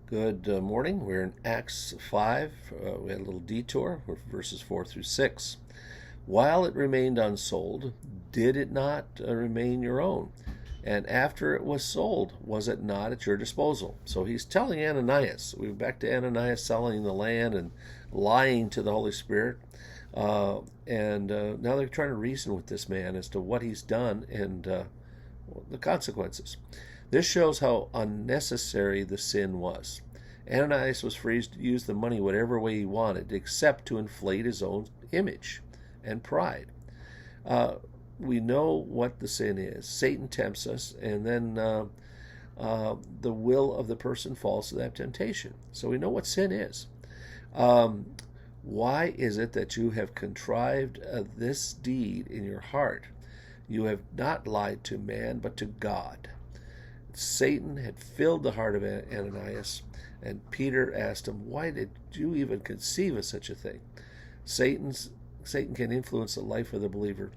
Good morning. We're in Acts 5. We had a little detour with verses 4 through 6. While it remained unsold, did it not remain your own? And after it was sold, was it not at your disposal? So he's telling Ananias. We're back to Ananias selling the land and lying to the Holy Spirit. And now they're trying to reason with this man as to what he's done and the consequences. This shows how unnecessary the sin was. Ananias was free to use the money whatever way he wanted, except to inflate his own image and pride. We know what the sin is. Satan tempts us, and then the will of the person falls to that temptation. So we know what sin is. Why is it that you have contrived this deed in your heart? You have not lied to man, but to God. Satan had filled the heart of Ananias, and Peter asked him, "Why did you even conceive of such a thing?" Satan can influence the life of the believer,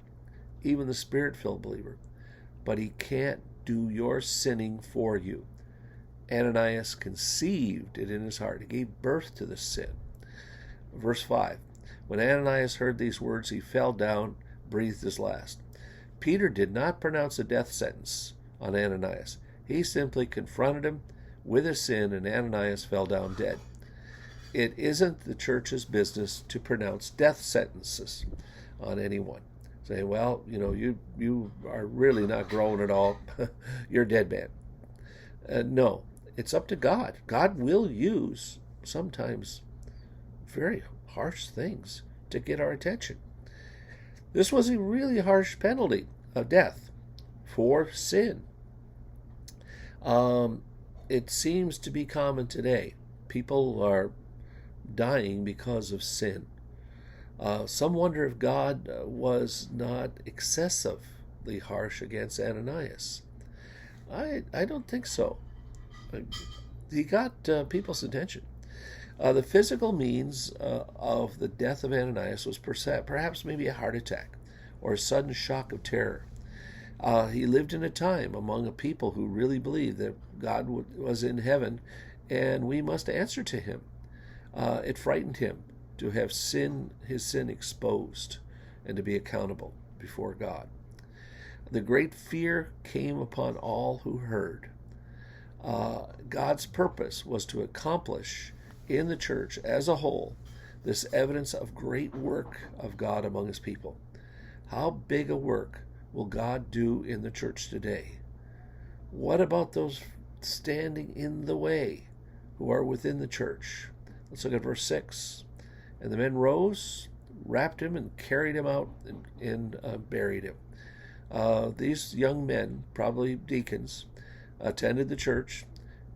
even the spirit-filled believer, but he can't do your sinning for you. Ananias conceived it in his heart. He gave birth to the sin. Verse 5, when Ananias heard these words, he fell down, breathed his last. Peter did not pronounce a death sentence on Ananias. He simply confronted him with his sin, and Ananias fell down dead. It isn't the church's business to pronounce death sentences on anyone. Say, well, you are really not growing at all. You're a dead man. No, it's up to God. God will use sometimes very harsh things to get our attention. This was a really harsh penalty of death for sin. It seems to be common today. People are dying because of sin. Some wonder if God was not excessively harsh against Ananias. I don't think so. He got people's attention. The physical means of the death of Ananias was perhaps maybe a heart attack or a sudden shock of terror. He lived in a time among a people who really believed that God was in heaven and we must answer to him. It frightened him to have his sin exposed and to be accountable before God. The great fear came upon all who heard. God's purpose was to accomplish in the church as a whole this evidence of great work of God among his people. How big a work will God do in the church today? What about those standing in the way who are within the church? Let's look at verse 6. And the men rose, wrapped him, and carried him out and buried him. These young men, probably deacons, attended the church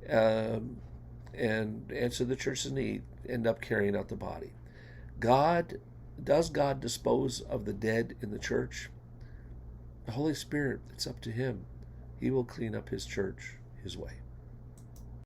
and answered the church's need, end up carrying out the body. Does God dispose of the dead in the church? The Holy Spirit, it's up to him. He will clean up his church his way.